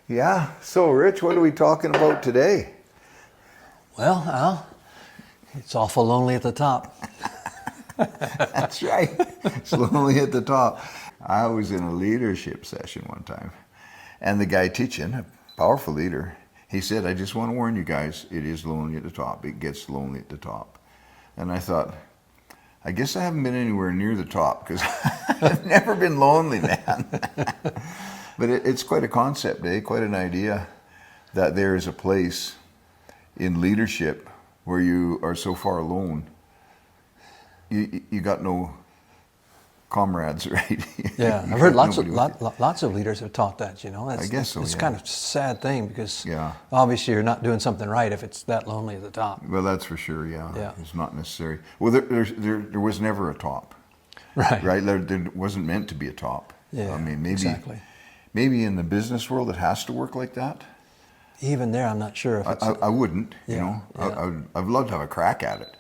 Yeah. So, Rich, what are we talking about today? Well, Al, it's awful lonely at the top. That's right. It's lonely at the top. I was in a leadership session one time, and the guy teaching, a powerful leader, he said, I just want to warn you guys, it is lonely at the top. It gets lonely at the top. And I thought, I guess I haven't been anywhere near the top because I've never been lonely, man. But it's quite a concept, quite an idea that there is a place in leadership where you are so far alone, you got no comrades, right? Yeah, I've heard lots of leaders have taught that, you know. I guess so, It's yeah. kind of a sad thing because Yeah. obviously you're not doing something right if it's that lonely at the top. Well, that's for sure, yeah. Yeah. It's not necessary. Well, there was never a top, Right. right? There wasn't meant to be a top. Yeah, I mean, exactly. maybe in the business world it has to work like that. Even there, I'm not sure if it's... I wouldn't, you Yeah, know. yeah. I'd love to have a crack at it,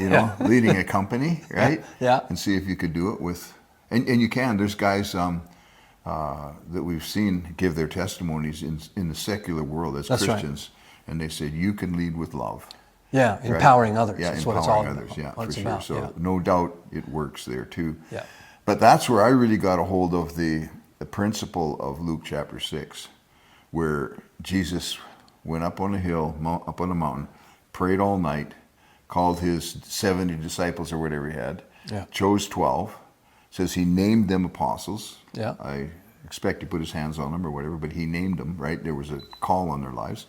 you know, leading a company, right? Yeah. And see if you could do it with, and you can. There's guys that we've seen give their testimonies in the secular world as That's right. Christians, and they said you can lead with love. Yeah, Right? empowering others. Yeah, That's empowering what it's all others. about. Yeah, What for it's sure. about, So yeah. no doubt it works there too. Yeah. But that's where I really got a hold of the principle of Luke chapter 6, where Jesus went up on a hill, up on a mountain, prayed all night, called his 70 disciples or whatever he had, Yeah. chose 12, says he named them apostles. Yeah. I expect he put his hands on them or whatever, but he named them, right? There was a call on their lives.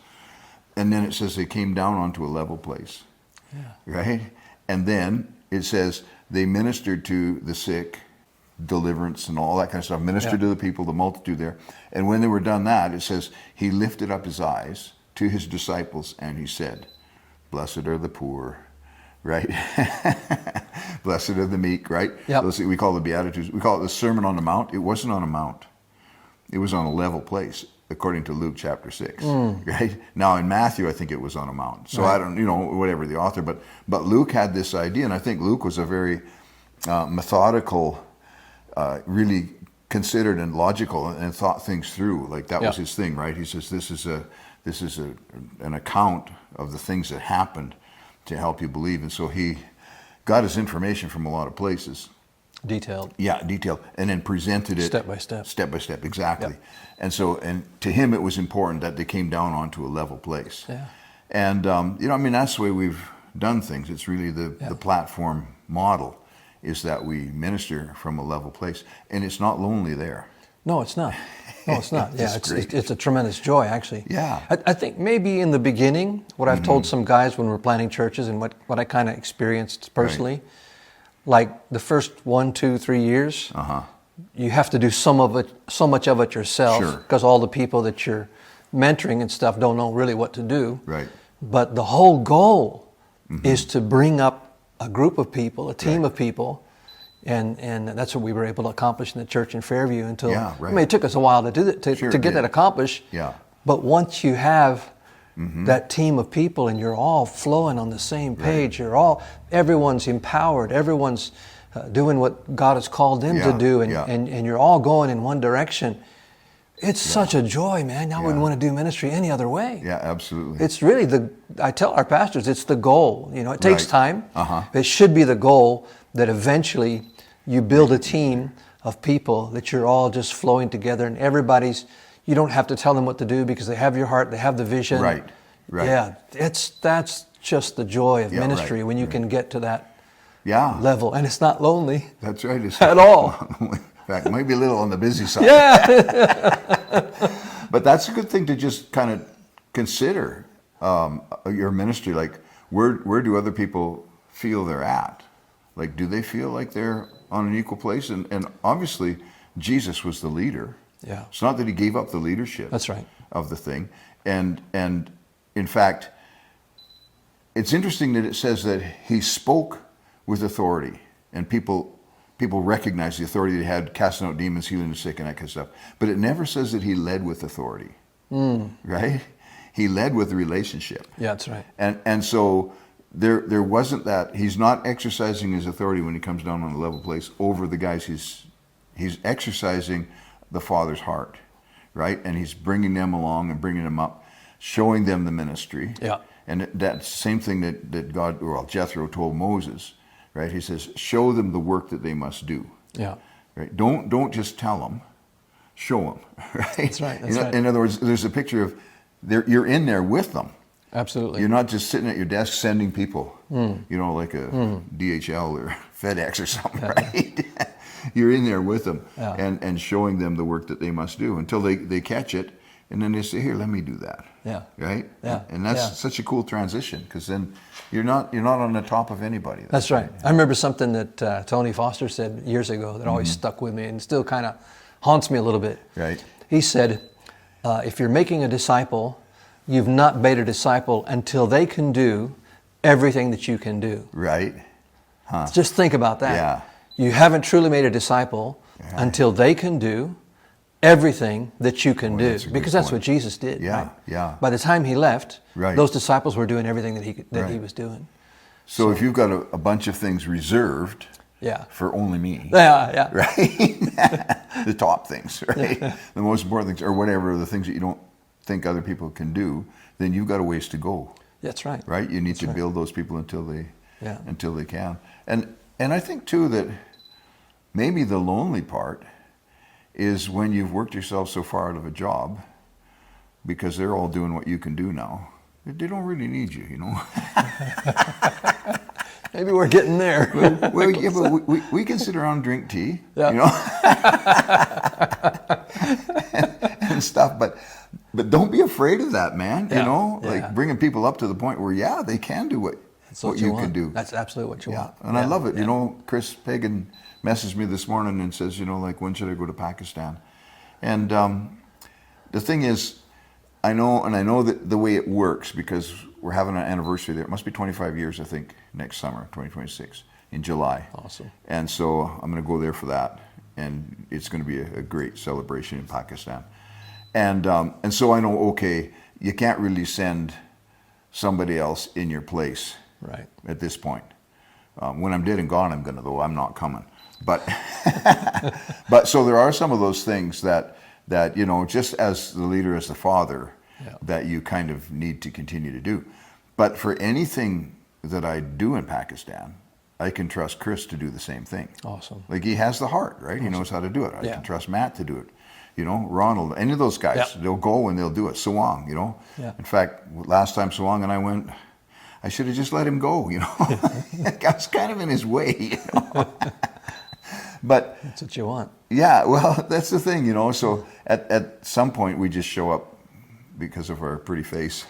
And then it says they came down onto a level place, right? And then it says they ministered to the sick, deliverance and all that kind of stuff, ministered to the people, the multitude there. And when they were done that, it says he lifted up his eyes to his disciples and he said, blessed are the poor, right? Blessed are the meek, right? Yep. Those, we call the Beatitudes, we call it the Sermon on the Mount. It wasn't on a mount. It was on a level place, according to Luke chapter 6, right? Now in Matthew, I think it was on a mount. So Right. I don't, you know, whatever the author, but Luke had this idea, and I think Luke was a very methodical, really considered and logical, and thought things through. Like that was Yeah. his thing, right? He says this is an account of the things that happened to help you believe, and so he got his information from a lot of places. Detailed. Yeah, detailed, and then presented it Step by step. Step by step, exactly. Yep. And so, and to him, it was important that they came down onto a level place. Yeah. And you know, I mean, that's the way we've done things. It's really the platform model is that we minister from a level place, and it's not lonely there. No, it's not. No, it's not. Yeah, It's great. it's a tremendous joy, actually. Yeah. I think maybe in the beginning, what I've told some guys when we're planning churches and what I kind of experienced personally, like the first 1, 2, 3 years, you have to do so much of it yourself Sure. because all the people that you're mentoring and stuff don't know really what to do. Right. But the whole goal is to bring up a group of people, a team of people, and that's what we were able to accomplish in the church in Fairview until, Yeah, right. I mean, it took us a while to do that, Sure to it get did. that accomplished. Yeah. But once you have that team of people and you're all flowing on the same page, everyone's empowered, everyone's doing what God has called them to do, and you're all going in one direction. It's such a joy, man. I wouldn't want to do ministry any other way. Yeah, absolutely. It's really I tell our pastors, it's the goal. You know, it takes Right. time. It should be the goal that eventually you build a team of people that you're all just flowing together and you don't have to tell them what to do because they have your heart, they have the vision. Right. Yeah, that's just the joy of ministry when you can get to that level. And it's not lonely. That's right. It's At all. In fact, maybe a little on the busy side. Yeah. But that's a good thing to just kind of consider your ministry. Like, where do other people feel they're at? Like, do they feel like they're on an equal place? And obviously, Jesus was the leader. Yeah. It's not that he gave up the leadership. That's right. Of the thing. And in fact, it's interesting that it says that he spoke with authority, and people recognized the authority that he had, casting out demons, healing the sick, and that kind of stuff. But it never says that he led with authority, right? He led with a relationship. Yeah, that's right. And so there wasn't that. He's not exercising his authority when he comes down on a level place over the guys. He's exercising the Father's heart, right? And he's bringing them along and bringing them up, showing them the ministry. Yeah. And that's the same thing that God, well, Jethro told Moses, right? He says, show them the work that they must do. Yeah. Right? Don't just tell them, show them. Right? That's right. That's right. In other words, there's a picture of you're in there with them. Absolutely. You're not just sitting at your desk sending people, like a DHL or FedEx or something, right? You're in there with them and showing them the work that they must do until they catch it, and then they say, here, let me do that. Yeah. Right? Yeah. And that's such a cool transition, because then you're not on the top of anybody. That's right. I remember something that Tony Foster said years ago that always stuck with me and still kind of haunts me a little bit. Right. He said, if you're making a disciple, you've not made a disciple until they can do everything that you can do. Right. Just think about that. Yeah. You haven't truly made a disciple until they can do everything that you can do. Because that's what Jesus did. Yeah, right? yeah. By the time he left, Right. those disciples were doing everything that he Right. was doing. So if you've got a bunch of things reserved Yeah. for only me, Yeah. right? The top things, right? The most important things, or whatever, the things that you don't think other people can do, then you've got a ways to go, That's right. right? You need to build those people until they can. And I think too that maybe the lonely part is when you've worked yourself so far out of a job, because they're all doing what you can do now. They don't really need you, Maybe we're getting there. Well, yeah, but we can sit around and drink tea, Yeah. and stuff. But don't be afraid of that, man. Yeah. Like bringing people up to the point where they can do what you can do. That's absolutely what you want. And I love it. Chris Pagan messaged me this morning and says, like, when should I go to Pakistan? And the thing is, I know that the way it works, because we're having an anniversary there. It must be 25 years, I think, next summer, 2026, in July. Awesome. And so I'm going to go there for that, and it's going to be a great celebration in Pakistan. And so I know, okay, you can't really send somebody else in your place at this point. When I'm dead and gone, I'm going to, though. I'm not coming. But so there are some of those things that just as the leader, as the father, that you kind of need to continue to do. But for anything that I do in Pakistan, I can trust Chris to do the same thing. Awesome. Like, he has the heart, right? Awesome. He knows how to do it. I can trust Matt to do it. Ronald, any of those guys, they'll go and they'll do it. Sawang, Yeah. In fact, last time Sawang and I went, I should have just let him go, I was kind of in his way, But that's what you want. Yeah, well, that's the thing, So at some point we just show up because of our pretty face,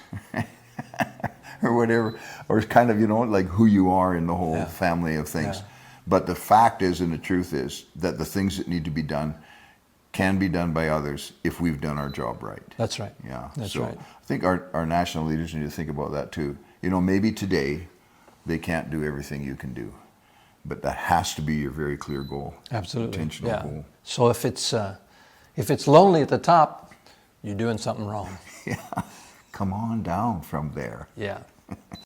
or whatever, or it's kind of like who you are in the whole family of things. Yeah. But the fact is, and the truth is, that the things that need to be done can be done by others if we've done our job right. That's right. Yeah. That's so right. I think our national leaders need to think about that too. Maybe today they can't do everything you can do, but that has to be your very clear goal. Absolutely. Intentional goal. So if it's lonely at the top, you're doing something wrong. Yeah. Come on down from there. Yeah.